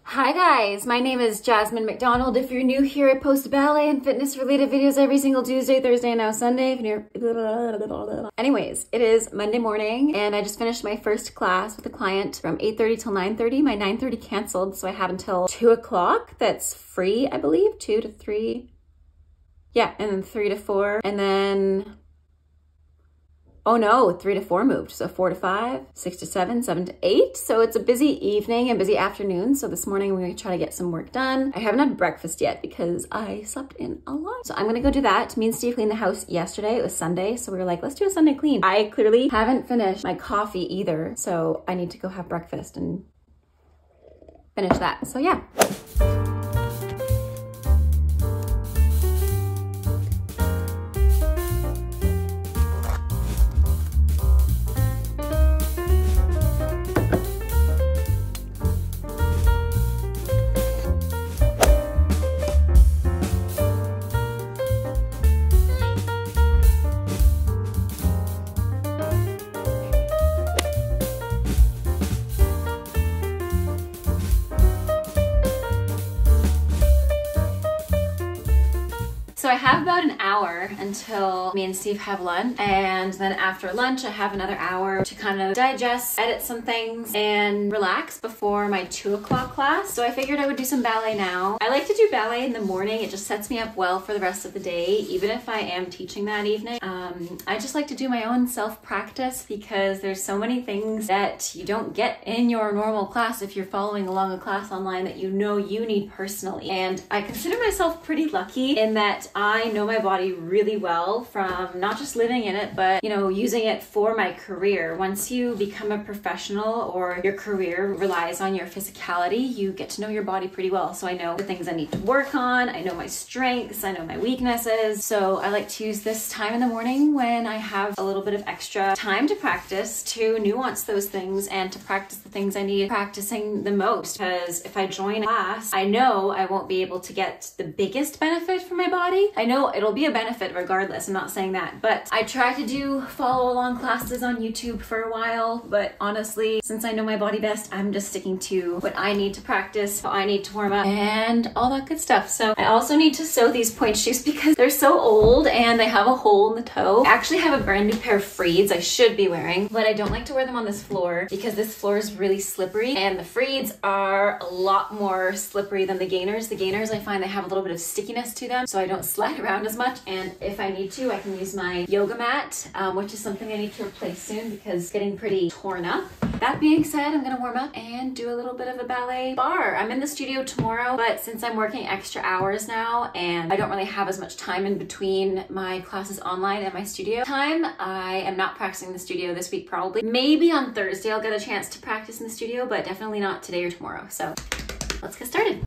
Hi guys, my name is Jasmine McDonald. If you're new here, I post ballet and fitness related videos every single Tuesday, Thursday, and now Sunday. Anyways, it is Monday morning and I just finished my first class with a client from 8:30 till 9:30. My 9:30 canceled, so I have until 2 o'clock. That's free, I believe, 2 to 3. Yeah, and then 3 to 4, and then oh no, 3 to 4 moved. So 4 to 5, 6 to 7, 7 to 8. So it's a busy evening and busy afternoon. So this morning I'm gonna try to get some work done. I haven't had breakfast yet because I slept in a lot. So I'm gonna go do that. Me and Steve cleaned the house yesterday. It was Sunday. So we were like, let's do a Sunday clean. I clearly haven't finished my coffee either. So I need to go have breakfast and finish that. So yeah. So I have about an hour until me and Steve have lunch, and then after lunch I have another hour to kind of digest, edit some things, and relax before my 2 o'clock class. So I figured I would do some ballet now. I like to do ballet in the morning. It just sets me up well for the rest of the day, even if I am teaching that evening. I just like to do my own self-practice because there's so many things that you don't get in your normal class if you're following along a class online that you know you need personally. And I consider myself pretty lucky in that I know my body really well from not just living in it, but you know, using it for my career. Once you become a professional or your career relies on your physicality, you get to know your body pretty well. So I know the things I need to work on, I know my strengths, I know my weaknesses. So I like to use this time in the morning when I have a little bit of extra time to practice to nuance those things and to practice the things I need practicing the most. Because if I join a class, I know I won't be able to get the biggest benefit for my body. I know it'll be a benefit regardless, I'm not saying that, but I try to do follow along classes on YouTube for a while, but honestly, since I know my body best, I'm just sticking to what I need to practice, how I need to warm up, and all that good stuff. So I also need to sew these pointe shoes because they're so old and they have a hole in the toe. I actually have a brand new pair of Freeds I should be wearing, but I don't like to wear them on this floor because this floor is really slippery and the Freeds are a lot more slippery than the Gainers. The Gainers, I find they have a little bit of stickiness to them, so I don't slide around as much, and if I need to, I can use my yoga mat, which is something I need to replace soon because it's getting pretty torn up. That being said, I'm gonna warm up and do a little bit of a ballet bar. I'm in the studio tomorrow, but since I'm working extra hours now and I don't really have as much time in between my classes online and my studio time, I am not practicing in the studio this week probably. Maybe on Thursday I'll get a chance to practice in the studio, but definitely not today or tomorrow. So let's get started.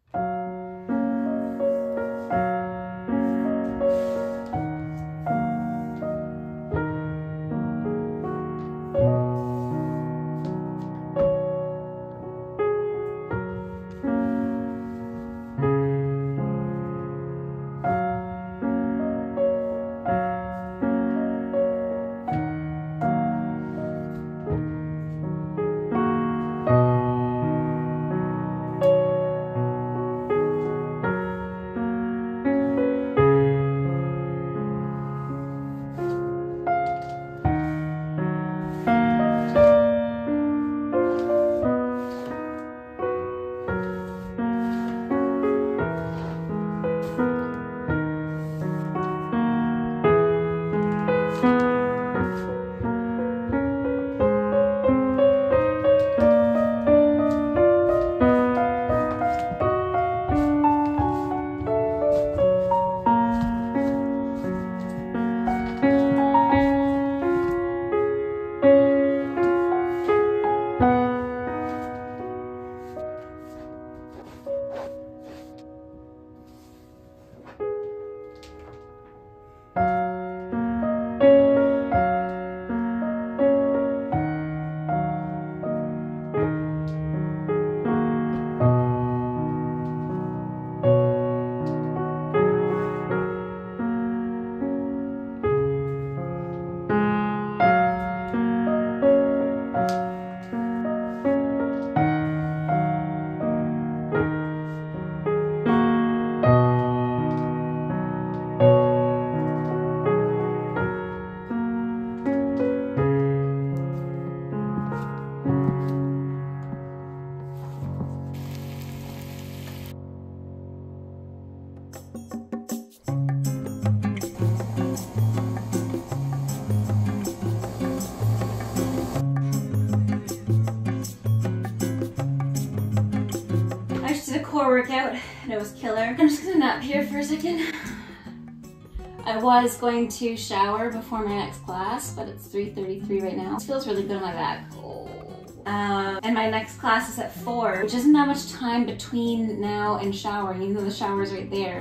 workout and it was killer. I'm just gonna nap here for a second. I was going to shower before my next class, but it's 3:33 right now. It feels really good on my back. And my next class is at 4, which isn't that much time between now and showering, even though the shower's right there.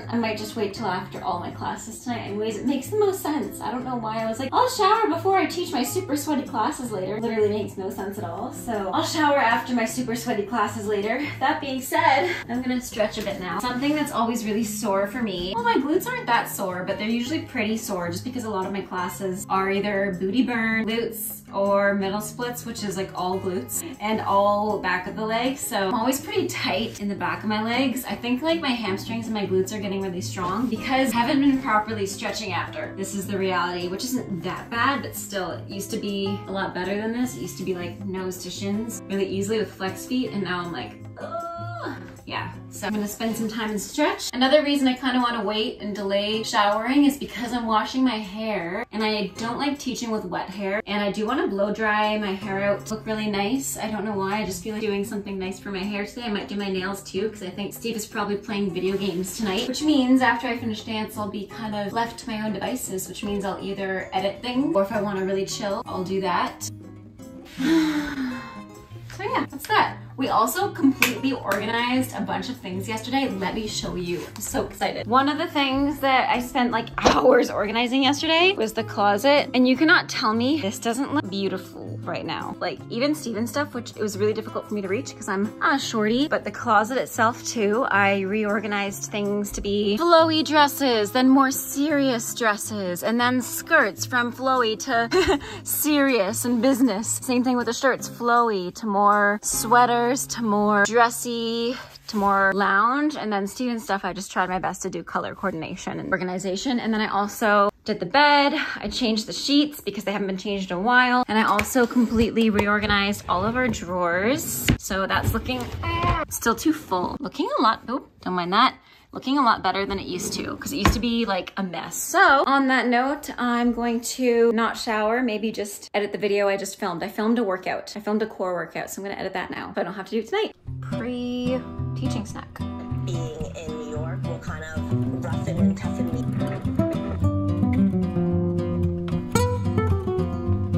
I might just wait till after all my classes tonight. Anyways, it makes the most sense. I don't know why I was like, I'll shower before I teach my super sweaty classes later. Literally makes no sense at all. So I'll shower after my super sweaty classes later. That being said, I'm gonna stretch a bit now. Something that's always really sore for me. Well, my glutes aren't that sore, but they're usually pretty sore just because a lot of my classes are either booty burn, glutes, or middle splits, which is like all glutes and all back of the leg. So I'm always pretty tight in the back of my legs. I think like my hamstrings and my glutes are getting really strong because I haven't been properly stretching after. This is the reality, which isn't that bad, but still it used to be a lot better than this. It used to be like nose to shins really easily with flex feet, and now I'm like, ugh. Yeah, so I'm gonna spend some time and stretch. Another reason I kind of want to wait and delay showering is because I'm washing my hair and I don't like teaching with wet hair, and I do want to blow dry my hair out to look really nice. I don't know why, I just feel like doing something nice for my hair today. I might do my nails too because I think Steve is probably playing video games tonight, which means after I finish dance I'll be kind of left to my own devices, which means I'll either edit things or if I want to really chill, I'll do that. So yeah, that's that. We also completely organized a bunch of things yesterday. Let me show you. I'm so excited. One of the things that I spent like hours organizing yesterday was the closet. And you cannot tell me this doesn't look beautiful right now. Like even Steven's stuff, which it was really difficult for me to reach because I'm a shorty, but the closet itself too, I reorganized things to be flowy dresses, then more serious dresses, and then skirts from flowy to serious and business. Same thing with the shirts, flowy to more sweaters, to more dressy, to more lounge, and then Steven's stuff, I just tried my best to do color coordination and organization. And then I also did the bed, I changed the sheets because they haven't been changed in a while, and I also completely reorganized all of our drawers. So that's looking still too full. Looking a lot, oh, don't mind that. Looking a lot better than it used to because it used to be like a mess. So on that note, I'm going to not shower, maybe just edit the video I just filmed. I filmed a workout. I filmed a core workout, so I'm gonna edit that now, but I don't have to do it tonight. Pre-teaching snack. Being in New York will kind of roughen and toughen me.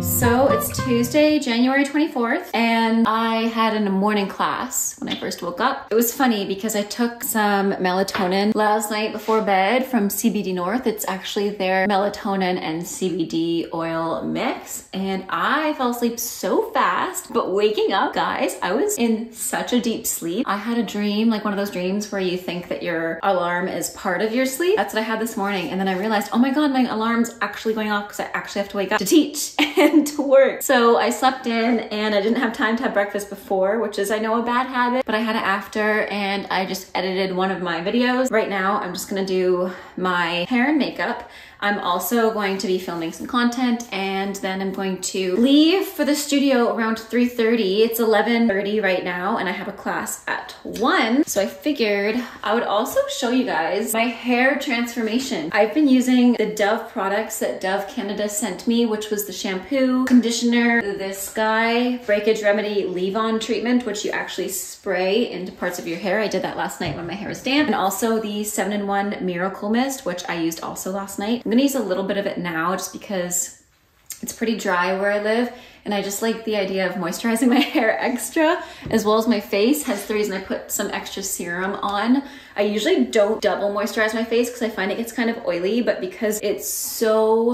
So it's Tuesday, January 24th, and I had a morning class when I first woke up. It was funny because I took some melatonin last night before bed from CBD North. It's actually their melatonin and CBD oil mix, and I fell asleep so fast, but waking up, guys, I was in such a deep sleep. I had a dream, like one of those dreams where you think that your alarm is part of your sleep. That's what I had this morning, and then I realized, oh my God, my alarm's actually going off because I actually have to wake up to teach and to work. So I slept in and I didn't have time to have breakfast before, which is, I know, a bad habit, but I had it after, and I just edited one of my videos. Right now, I'm just gonna do my hair and makeup. I'm also going to be filming some content, and then I'm going to leave for the studio around 3:30. It's 11:30 right now, and I have a class at 1. So I figured I would also show you guys my hair transformation. I've been using the Dove products that Dove Canada sent me, which was the shampoo, conditioner, this guy breakage remedy leave-on treatment, which you actually spray into parts of your hair. I did that last night when my hair was damp, and also the 7-in-1 Miracle Mist, which I used also last night. I'm gonna use a little bit of it now just because it's pretty dry where I live, and I just like the idea of moisturizing my hair extra as well as my face. Hence the reason I put some extra serum on. I usually don't double moisturize my face because I find it gets kind of oily, but because it's so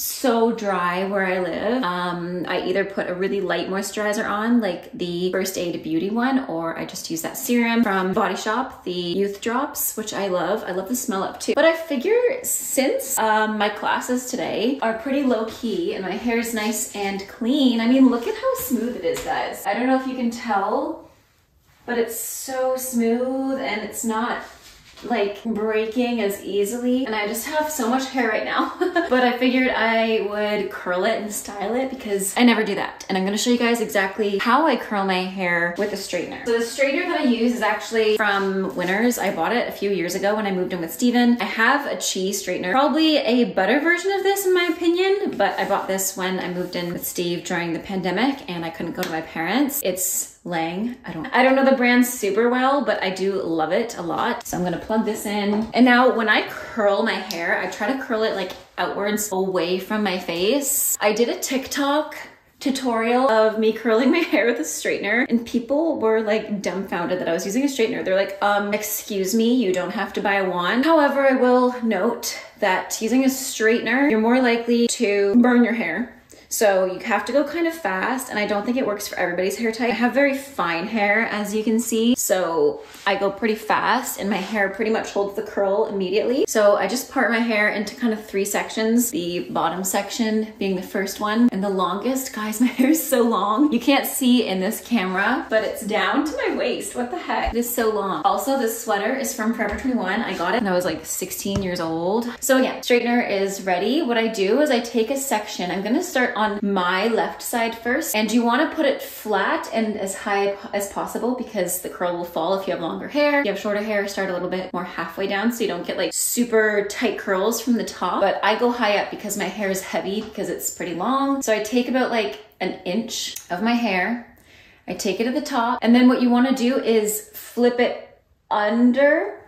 dry where I live, I either put a really light moisturizer on, like the First Aid Beauty one, or I just use that serum from Body Shop, the Youth Drops, which I love. I love the smell up too. But I figure since my classes today are pretty low key and my hair is nice and clean, I mean, look at how smooth it is, guys. I don't know if you can tell, but it's so smooth and it's not like breaking as easily, and I just have so much hair right now. But I figured I would curl it and style it because I never do that, and I'm going to show you guys exactly how I curl my hair with a straightener. So the straightener that I use is actually from Winners. I bought it a few years ago when I moved in with Steven. I have a cheese straightener, probably a better version of this in my opinion, but I bought this when I moved in with Steve during the pandemic and I couldn't go to my parents. It's Lang. I don't know the brand super well, but I do love it a lot. So I'm gonna plug this in. And now when I curl my hair, I try to curl it like outwards away from my face. I did a TikTok tutorial of me curling my hair with a straightener, and people were like dumbfounded that I was using a straightener. They're like, excuse me, you don't have to buy a wand. However, I will note that using a straightener, you're more likely to burn your hair. So you have to go kind of fast, and I don't think it works for everybody's hair type. I have very fine hair, as you can see, so I go pretty fast and my hair pretty much holds the curl immediately. So I just part my hair into kind of 3 sections, the bottom section being the first one, and the longest. Guys, my hair is so long. You can't see in this camera, but it's down to my waist. What the heck? It is so long. Also, this sweater is from Forever 21. I got it when I was like 16 years old. So again, straightener is ready. What I do is I take a section. I'm gonna start on my left side first, and you want to put it flat and as high as possible because the curl will fall if you have longer hair. If you have shorter hair, start a little bit more halfway down so you don't get like super tight curls from the top. But I go high up because my hair is heavy because it's pretty long. So I take about like an inch of my hair, I take it to the top, and then what you want to do is flip it under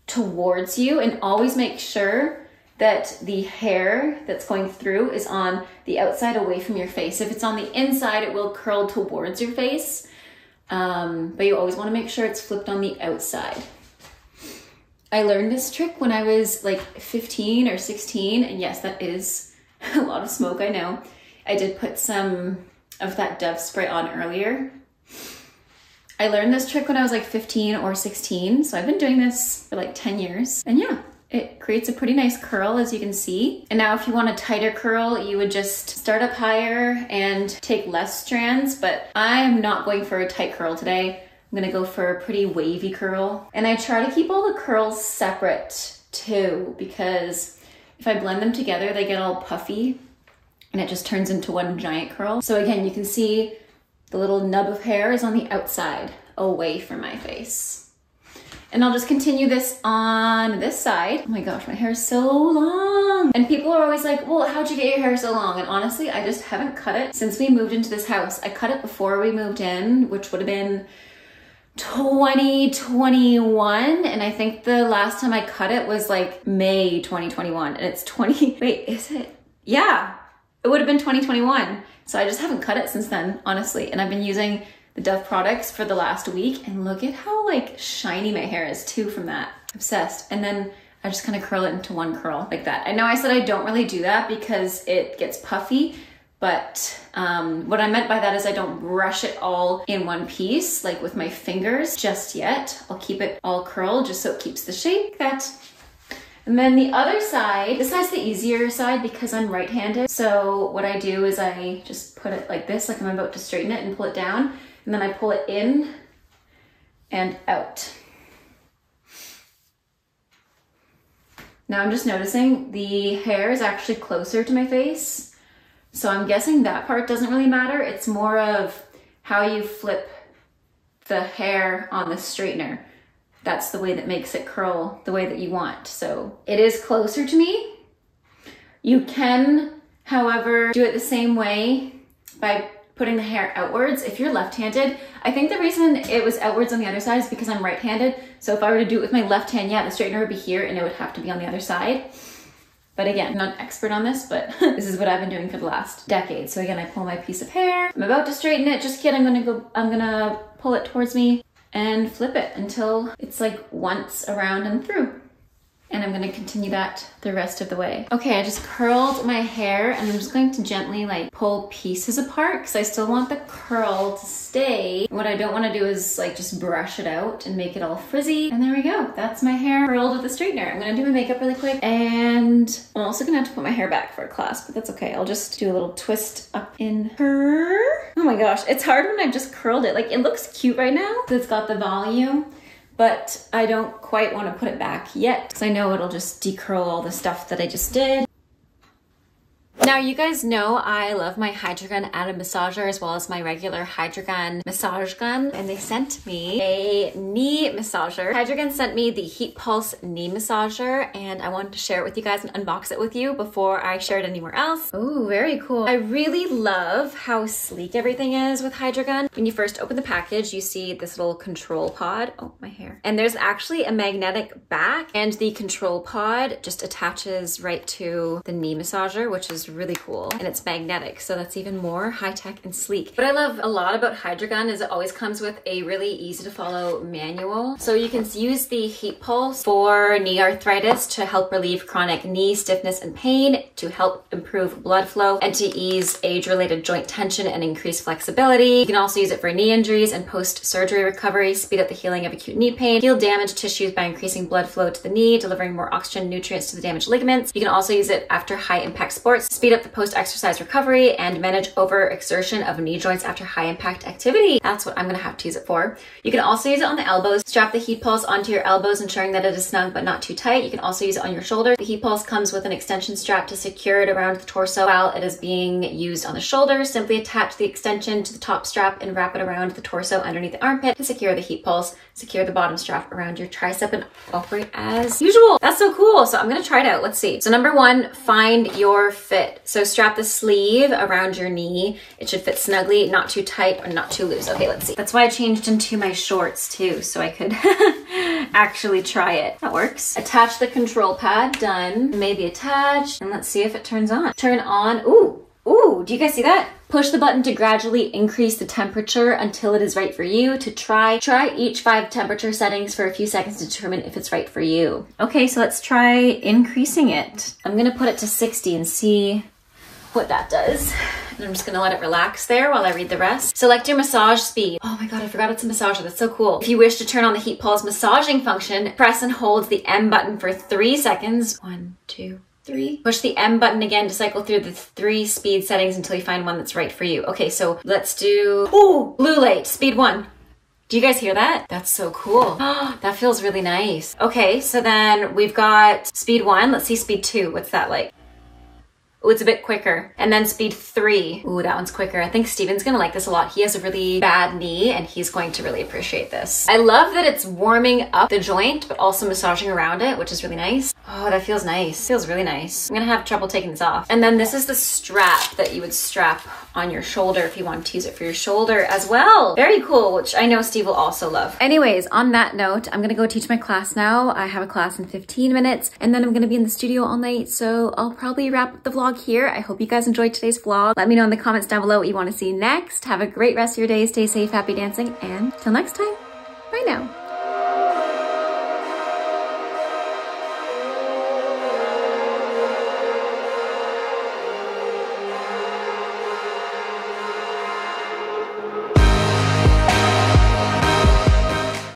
towards you, and always make sure that the hair that's going through is on the outside away from your face. If it's on the inside, it will curl towards your face, but you always want to make sure it's flipped on the outside. I learned this trick when I was like 15 or 16, and yes, that is a lot of smoke, I know. I did put some of that Dove spray on earlier. I learned this trick when I was like 15 or 16, so I've been doing this for like 10 years, and yeah. It creates a pretty nice curl, as you can see. And now if you want a tighter curl, you would just start up higher and take less strands, but I'm not going for a tight curl today. I'm gonna go for a pretty wavy curl. And I try to keep all the curls separate too, because if I blend them together, they get all puffy and it just turns into one giant curl. So again, you can see the little nub of hair is on the outside, away from my face. And I'll just continue this on this side. Oh my gosh, my hair is so long. And people are always like, well, how'd you get your hair so long? And honestly, I just haven't cut it since we moved into this house. I cut it before we moved in, which would have been 2021. And I think the last time I cut it was like May 2021. And it's wait, is it? Yeah, it would have been 2021. So I just haven't cut it since then, honestly. And I've been using the Dove products for the last week, and look at how like shiny my hair is too from that. Obsessed. And then I just kind of curl it into one curl like that. I know I said I don't really do that because it gets puffy, but what I meant by that is I don't brush it all in one piece, like with my fingers just yet. I'll keep it all curled just so it keeps the shape. That. And then the other side, this side's the easier side because I'm right-handed. So what I do is I just put it like this, like I'm about to straighten it, and pull it down. And then I pull it in and out. Now I'm just noticing the hair is actually closer to my face. So I'm guessing that part doesn't really matter. It's more of how you flip the hair on the straightener. That's the way that makes it curl the way that you want. So it is closer to me. You can, however, do it the same way by putting the hair outwards. If you're left-handed, I think the reason it was outwards on the other side is because I'm right-handed. So if I were to do it with my left hand, yeah, the straightener would be here and it would have to be on the other side. But again, I'm not an expert on this, but this is what I've been doing for the last decade. So again, I pull my piece of hair. I'm about to straighten it. Just kidding, I'm gonna pull it towards me and flip it until it's like once around and through. And I'm gonna continue that the rest of the way. Okay, I just curled my hair and I'm just going to gently like pull pieces apart because I still want the curl to stay. What I don't wanna do is like just brush it out and make it all frizzy. And there we go, that's my hair curled with a straightener. I'm gonna do my makeup really quick, and I'm also gonna have to put my hair back for a class, but that's okay. I'll just do a little twist up in her. Oh my gosh, it's hard when I've just curled it. Like it looks cute right now because it's got the volume, but I don't quite want to put it back yet because I know it'll just decurl all the stuff that I just did. Now you guys know I love my Hydragun Added Massager as well as my regular Hydragun massage gun, and they sent me a knee massager. Hydragun sent me the HeatPulse Knee Massager, and I wanted to share it with you guys and unbox it with you before I share it anywhere else. Oh, very cool. I really love how sleek everything is with Hydragun. When you first open the package, you see this little control pod. Oh, my hair. And there's actually a magnetic back, and the control pod just attaches right to the knee massager, which is really cool, and it's magnetic, so that's even more high-tech and sleek. What I love a lot about Hydragun is it always comes with a really easy to follow manual. So you can use the HeatPulse for knee arthritis to help relieve chronic knee stiffness and pain, to help improve blood flow, and to ease age-related joint tension and increase flexibility. You can also use it for knee injuries and post-surgery recovery, speed up the healing of acute knee pain, heal damaged tissues by increasing blood flow to the knee, delivering more oxygen and nutrients to the damaged ligaments. You can also use it after high-impact sports, speed up the post-exercise recovery, and manage overexertion of knee joints after high-impact activity. That's what I'm gonna have to use it for. You can also use it on the elbows. Strap the HeatPulse onto your elbows, ensuring that it is snug but not too tight. You can also use it on your shoulder. The HeatPulse comes with an extension strap to secure it around the torso while it is being used on the shoulder. Simply attach the extension to the top strap and wrap it around the torso underneath the armpit to secure the HeatPulse. Secure the bottom strap around your tricep and operate as usual. That's so cool. So I'm gonna try it out. Let's see. So number one, find your fit. So strap the sleeve around your knee. It should fit snugly, not too tight or not too loose. Okay, let's see. That's why I changed into my shorts too, so I could actually try it. That works. Attach the control pad. Done. Maybe attach, and let's see if it turns on. Turn on. Ooh, ooh, do you guys see that? Push the button to gradually increase the temperature until it is right for you. To try each 5 temperature settings for a few seconds to determine if it's right for you. Okay, so let's try increasing it. I'm gonna put it to 60 and see what that does. And I'm just gonna let it relax there while I read the rest. Select your massage speed. Oh my God, I forgot it's a massager. That's so cool. If you wish to turn on the HeatPulse massaging function, press and hold the M button for 3 seconds. 1, 2, 3. Push the M button again to cycle through the 3 speed settings until you find one that's right for you. Okay, so let's do, ooh, blue light, speed 1. Do you guys hear that? That's so cool. That feels really nice. Okay, so then we've got speed 1. Let's see speed 2. What's that like? Oh, it's a bit quicker. And then speed 3. Ooh, that one's quicker. I think Steven's gonna like this a lot. He has a really bad knee and he's going to really appreciate this. I love that it's warming up the joint, but also massaging around it, which is really nice. Oh, that feels nice. Feels really nice. I'm gonna have trouble taking this off. And then this is the strap that you would strap on your shoulder if you want to use it for your shoulder as well. Very cool, which I know Steve will also love. Anyways, on that note, I'm gonna go teach my class now. I have a class in 15 minutes and then I'm gonna be in the studio all night, so I'll probably wrap up the vlog here. I hope you guys enjoyed today's vlog. Let me know in the comments down below what you want to see next. Have a great rest of your day. Stay safe, happy dancing, and till next time, bye now.